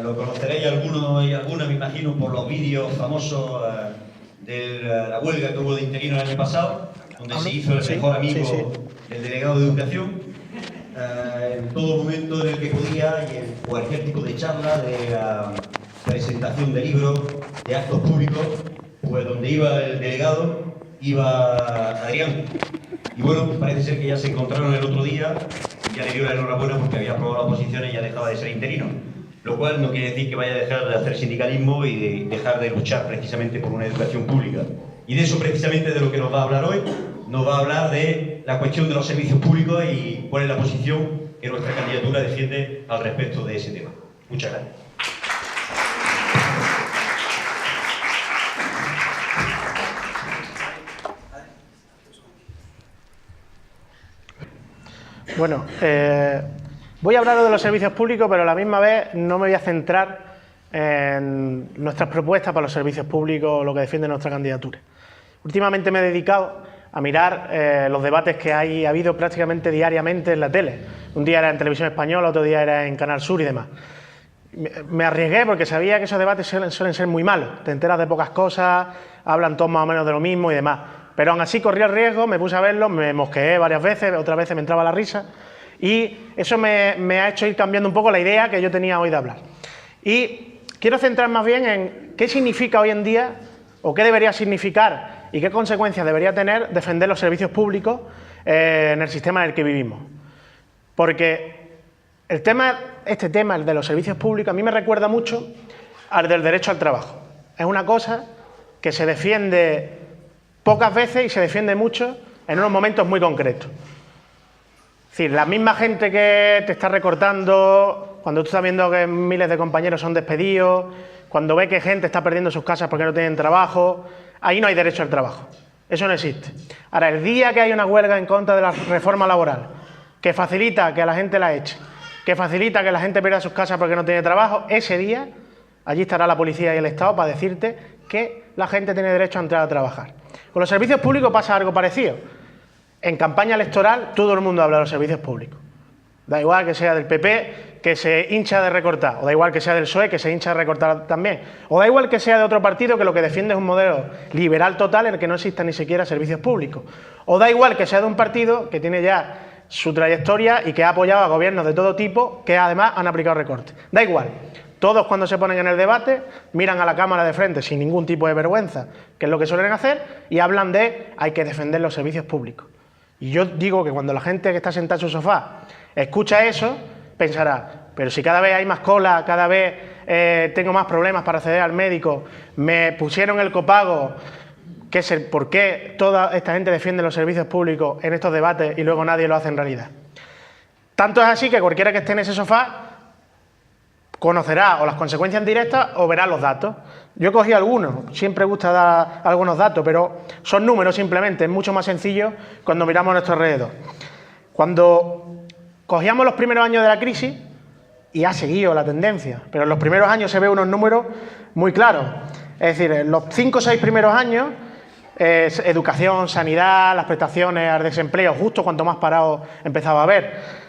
Lo conoceréis algunos y algunas, me imagino, por los vídeos famosos de la huelga que hubo de interinos el año pasado, donde se hizo el mejor amigo del delegado de Educación. En todo momento en el que podía y en cualquier tipo de charla, de presentación de libros, de actos públicos, pues donde iba el delegado, iba Adrián. Y bueno, parece ser que ya se encontraron el otro día y ya le dio la enhorabuena porque había aprobado las oposiciones y ya dejaba de ser interino. Lo cual no quiere decir que vaya a dejar de hacer sindicalismo y de dejar de luchar precisamente por una educación pública. Y de eso precisamente de lo que nos va a hablar hoy. Nos va a hablar de la cuestión de los servicios públicos y cuál es la posición que nuestra candidatura defiende al respecto de ese tema. Muchas gracias. Bueno, voy a hablar de los servicios públicos, pero a la misma vez no me voy a centrar en nuestras propuestas para los servicios públicos, lo que defiende nuestra candidatura. Últimamente me he dedicado a mirar los debates que ha habido prácticamente diariamente en la tele. Un día era en Televisión Española, otro día era en Canal Sur y demás. Me arriesgué porque sabía que esos debates suelen ser muy malos. Te enteras de pocas cosas, hablan todos más o menos de lo mismo y demás. Pero aún así corrí el riesgo, me puse a verlos, me mosqueé varias veces, otras veces me entraba la risa y eso me ha hecho ir cambiando un poco la idea que yo tenía hoy de hablar. Y quiero centrar más bien en qué significa hoy en día o qué debería significar y qué consecuencias debería tener defender los servicios públicos en el sistema en el que vivimos. Porque este tema, el de los servicios públicos, a mí me recuerda mucho al del derecho al trabajo. Es una cosa que se defiende pocas veces y se defiende mucho en unos momentos muy concretos. Es decir, la misma gente que te está recortando, cuando tú estás viendo que miles de compañeros son despedidos, cuando ve que gente está perdiendo sus casas porque no tienen trabajo, ahí no hay derecho al trabajo. Eso no existe. Ahora, el día que hay una huelga en contra de la reforma laboral, que facilita que a la gente la eche, que facilita que la gente pierda sus casas porque no tiene trabajo, ese día, allí estará la policía y el Estado para decirte que la gente tiene derecho a entrar a trabajar. Con los servicios públicos pasa algo parecido. En campaña electoral todo el mundo habla de los servicios públicos. Da igual que sea del PP, que se hincha de recortar, o da igual que sea del PSOE, que se hincha de recortar también, o da igual que sea de otro partido que lo que defiende es un modelo liberal total en el que no existan ni siquiera servicios públicos, o da igual que sea de un partido que tiene ya su trayectoria y que ha apoyado a gobiernos de todo tipo que además han aplicado recortes. Da igual. Todos cuando se ponen en el debate miran a la cámara de frente sin ningún tipo de vergüenza, que es lo que suelen hacer, y hablan de hay que defender los servicios públicos. Y yo digo que cuando la gente que está sentada en su sofá escucha eso, pensará, pero si cada vez hay más cola, cada vez tengo más problemas para acceder al médico, me pusieron el copago, ¿qué es por qué toda esta gente defiende los servicios públicos en estos debates y luego nadie lo hace en realidad? Tanto es así que cualquiera que esté en ese sofá conocerá o las consecuencias directas o verá los datos. Yo he cogido algunos, siempre gusta dar algunos datos, pero son números simplemente, es mucho más sencillo cuando miramos a nuestro alrededor. Cuando cogíamos los primeros años de la crisis, y ha seguido la tendencia, pero en los primeros años se ven unos números muy claros. Es decir, en los 5 o 6 primeros años, educación, sanidad, las prestaciones al desempleo, justo cuanto más parados empezaba a haber,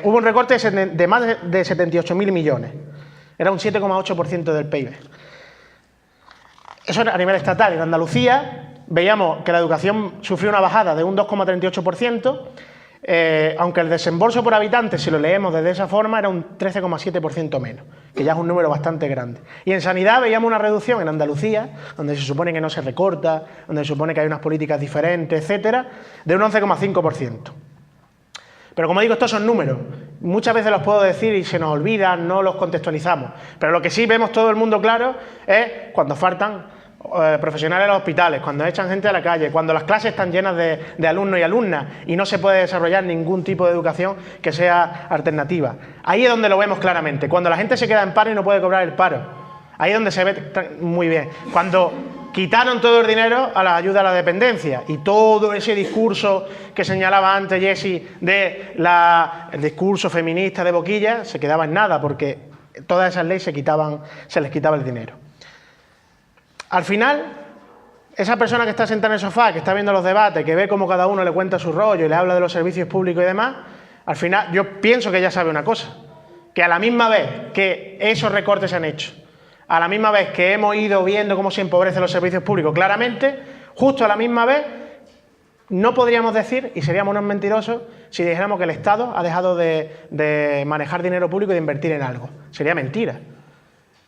hubo un recorte de más de 78.000 millones. Era un 7,8% del PIB. Eso a nivel estatal. En Andalucía veíamos que la educación sufrió una bajada de un 2,38%, aunque el desembolso por habitante, si lo leemos desde esa forma, era un 13,7% menos, que ya es un número bastante grande. Y en sanidad veíamos una reducción en Andalucía, donde se supone que no se recorta, donde se supone que hay unas políticas diferentes, etcétera, de un 11,5%. Pero como digo, estos son números. Muchas veces los puedo decir y se nos olvidan, no los contextualizamos. Pero lo que sí vemos todo el mundo claro es cuando faltan profesionales en los hospitales, cuando echan gente a la calle, cuando las clases están llenas de alumnos y alumnas y no se puede desarrollar ningún tipo de educación que sea alternativa. Ahí es donde lo vemos claramente. Cuando la gente se queda en paro y no puede cobrar el paro. Ahí es donde se ve muy bien. Cuando quitaron todo el dinero a la ayuda a la dependencia y todo ese discurso que señalaba antes Jesse el discurso feminista de Boquilla se quedaba en nada porque todas esas leyes se les quitaba el dinero. Al final, esa persona que está sentada en el sofá, que está viendo los debates, que ve cómo cada uno le cuenta su rollo y le habla de los servicios públicos y demás, al final yo pienso que ya sabe una cosa, que a la misma vez que esos recortes se han hecho, a la misma vez que hemos ido viendo cómo se empobrecen los servicios públicos claramente, justo a la misma vez no podríamos decir, y seríamos unos mentirosos, si dijéramos que el Estado ha dejado de manejar dinero público y de invertir en algo. Sería mentira.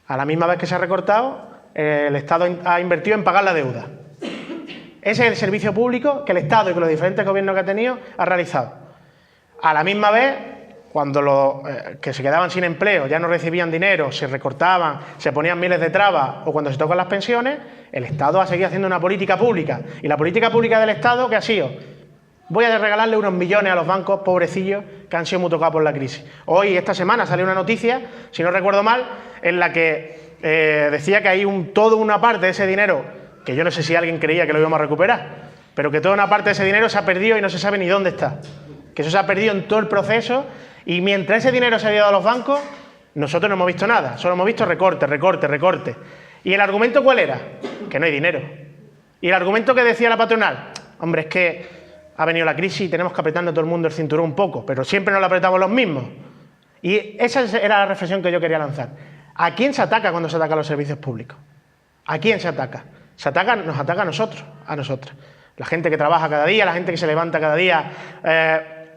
A la misma vez que se ha recortado, el Estado ha invertido en pagar la deuda. Ese es el servicio público que el Estado y con los diferentes gobiernos que ha tenido ha realizado. A la misma vez, cuando los que se quedaban sin empleo ya no recibían dinero, se recortaban, se ponían miles de trabas, o cuando se tocan las pensiones, el Estado ha seguido haciendo una política pública. Y la política pública del Estado, ¿qué ha sido? Voy a regalarle unos millones a los bancos, pobrecillos, que han sido muy tocados por la crisis. Hoy, esta semana, salió una noticia, si no recuerdo mal, en la que decía que hay toda una parte de ese dinero, que yo no sé si alguien creía que lo íbamos a recuperar, pero que toda una parte de ese dinero se ha perdido y no se sabe ni dónde está. Que eso se ha perdido en todo el proceso, y mientras ese dinero se ha ido a los bancos, nosotros no hemos visto nada, solo hemos visto recortes, recortes, recortes. ¿Y el argumento cuál era? Que no hay dinero. Y el argumento que decía la patronal, hombre, es que ha venido la crisis y tenemos que apretarnos todo el mundo el cinturón un poco, pero siempre nos lo apretamos los mismos. Y esa era la reflexión que yo quería lanzar. ¿A quién se ataca cuando se ataca a los servicios públicos? ¿A quién se ataca? Nos ataca a nosotros, a nosotras. La gente que trabaja cada día, la gente que se levanta cada día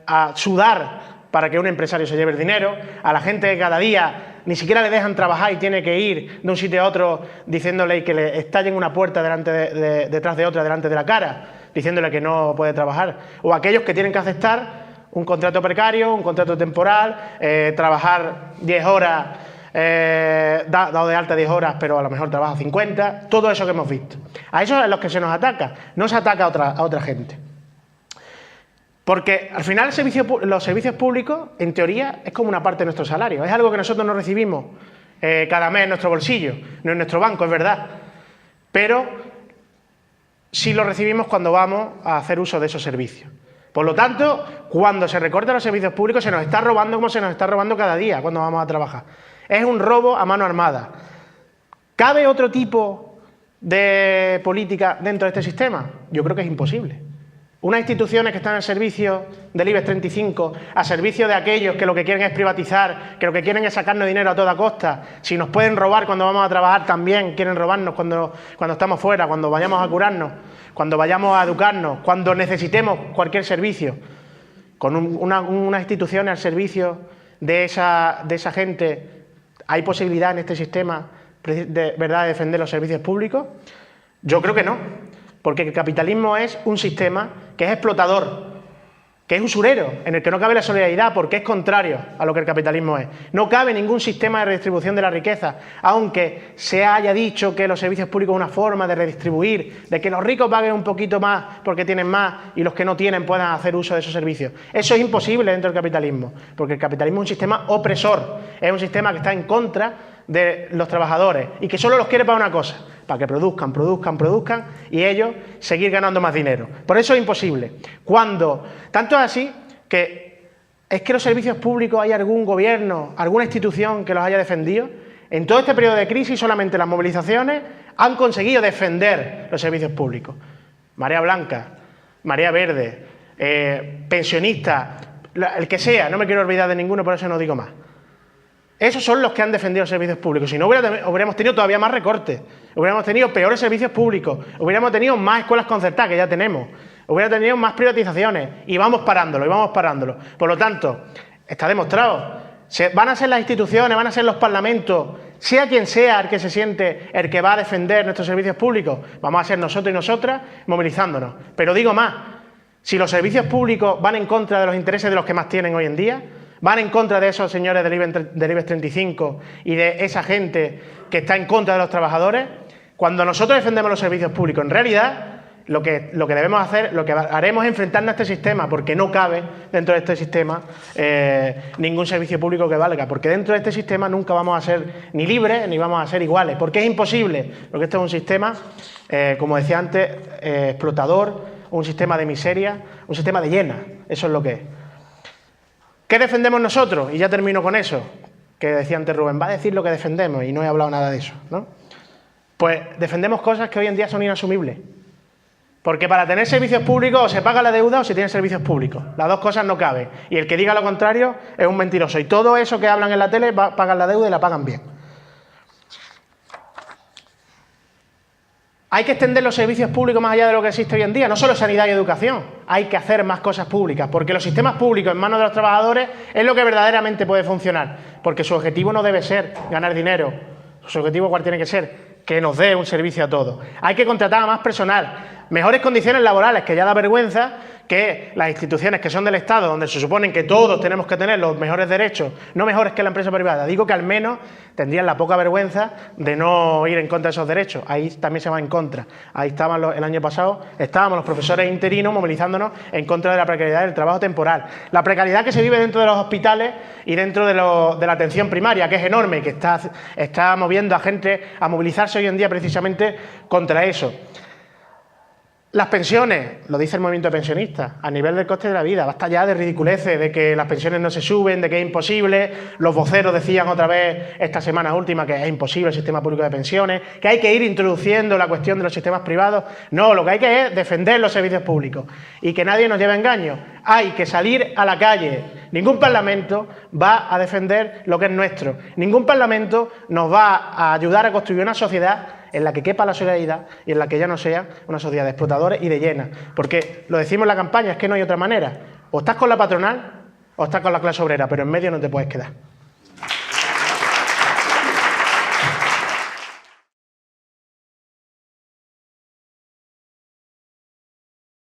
a sudar para que un empresario se lleve el dinero, a la gente que cada día ni siquiera le dejan trabajar y tiene que ir de un sitio a otro diciéndole que le estallen una puerta detrás de otra delante de la cara, diciéndole que no puede trabajar. O aquellos que tienen que aceptar un contrato precario, un contrato temporal, trabajar 10 horas, dado de alta 10 horas, pero a lo mejor trabaja 50, todo eso que hemos visto. A esos es a los que se nos ataca, no se ataca a otra gente. Porque al final los servicios públicos, en teoría, es como una parte de nuestro salario. Es algo que nosotros no recibimos cada mes en nuestro bolsillo, no en nuestro banco, es verdad. Pero sí lo recibimos cuando vamos a hacer uso de esos servicios. Por lo tanto, cuando se recortan los servicios públicos, se nos está robando como se nos está robando cada día cuando vamos a trabajar. Es un robo a mano armada. ¿Cabe otro tipo de política dentro de este sistema? Yo creo que es imposible. Unas instituciones que están al servicio del IBEX 35, a servicio de aquellos que lo que quieren es privatizar, que lo que quieren es sacarnos dinero a toda costa. Si nos pueden robar cuando vamos a trabajar, también quieren robarnos cuando estamos fuera, cuando vayamos a curarnos, cuando vayamos a educarnos, cuando necesitemos cualquier servicio. Con unas instituciones al servicio de esa gente, ¿hay posibilidad en este sistema de verdad de defender los servicios públicos? Yo creo que no. Porque el capitalismo es un sistema que es explotador, que es usurero, en el que no cabe la solidaridad porque es contrario a lo que el capitalismo es. No cabe ningún sistema de redistribución de la riqueza, aunque se haya dicho que los servicios públicos es una forma de redistribuir, de que los ricos paguen un poquito más porque tienen más y los que no tienen puedan hacer uso de esos servicios. Eso es imposible dentro del capitalismo, porque el capitalismo es un sistema opresor, es un sistema que está en contra de los trabajadores y que solo los quiere para una cosa, para que produzcan y ellos seguir ganando más dinero. Por eso es imposible. Tanto es así que es que los servicios públicos, hay algún gobierno, alguna institución que los haya defendido. En todo este periodo de crisis solamente las movilizaciones han conseguido defender los servicios públicos. Marea Blanca, Marea Verde, pensionistas, el que sea, no me quiero olvidar de ninguno, por eso no digo más. Esos son los que han defendido los servicios públicos. Si no, hubiéramos tenido todavía más recortes, hubiéramos tenido peores servicios públicos, hubiéramos tenido más escuelas concertadas, que ya tenemos, hubiéramos tenido más privatizaciones, y vamos parándolo, Por lo tanto, está demostrado, van a ser las instituciones, van a ser los parlamentos, sea quien sea el que se siente el que va a defender nuestros servicios públicos, vamos a ser nosotros y nosotras movilizándonos. Pero digo más, si los servicios públicos van en contra de los intereses de los que más tienen hoy en día, van en contra de esos señores del IBEX 35 y de esa gente que está en contra de los trabajadores, cuando nosotros defendemos los servicios públicos, en realidad lo que debemos hacer, lo que haremos es enfrentarnos a este sistema, porque no cabe dentro de este sistema ningún servicio público que valga, porque dentro de este sistema nunca vamos a ser ni libres ni vamos a ser iguales, porque es imposible, porque esto es un sistema, como decía antes, explotador, un sistema de miseria, un sistema de hiena, eso es lo que es. ¿Qué defendemos nosotros? Y ya termino con eso, que decía antes Rubén, va a decir lo que defendemos y no he hablado nada de eso, ¿no? Pues defendemos cosas que hoy en día son inasumibles. Porque para tener servicios públicos o se paga la deuda o se tiene servicios públicos. Las dos cosas no caben. Y el que diga lo contrario es un mentiroso. Y todo eso que hablan en la tele pagan la deuda y la pagan bien. Hay que extender los servicios públicos más allá de lo que existe hoy en día, no solo sanidad y educación. Hay que hacer más cosas públicas, porque los sistemas públicos en manos de los trabajadores es lo que verdaderamente puede funcionar. Porque su objetivo no debe ser ganar dinero. Su objetivo, ¿cuál tiene que ser? Que nos dé un servicio a todos. Hay que contratar a más personal, mejores condiciones laborales, que ya da vergüenza que las instituciones que son del Estado, donde se suponen que todos tenemos que tener los mejores derechos, no mejores que la empresa privada, digo que al menos tendrían la poca vergüenza de no ir en contra de esos derechos. Ahí también se va en contra. Ahí estaban el año pasado, estábamos los profesores interinos movilizándonos en contra de la precariedad del trabajo temporal. La precariedad que se vive dentro de los hospitales y dentro de la atención primaria, que es enorme y que está moviendo a gente a movilizarse hoy en día precisamente contra eso. Las pensiones, lo dice el movimiento de pensionistas, a nivel del coste de la vida, basta ya de ridiculeces, de que las pensiones no se suben, de que es imposible. Los voceros decían otra vez esta semana última que es imposible el sistema público de pensiones, que hay que ir introduciendo la cuestión de los sistemas privados. No, lo que hay que es defender los servicios públicos y que nadie nos lleve a engaño. Hay que salir a la calle. Ningún parlamento va a defender lo que es nuestro. Ningún parlamento nos va a ayudar a construir una sociedad en la que quepa la solidaridad y en la que ya no sea una sociedad de explotadores y de llenas. Porque lo decimos en la campaña, es que no hay otra manera. O estás con la patronal o estás con la clase obrera, pero en medio no te puedes quedar.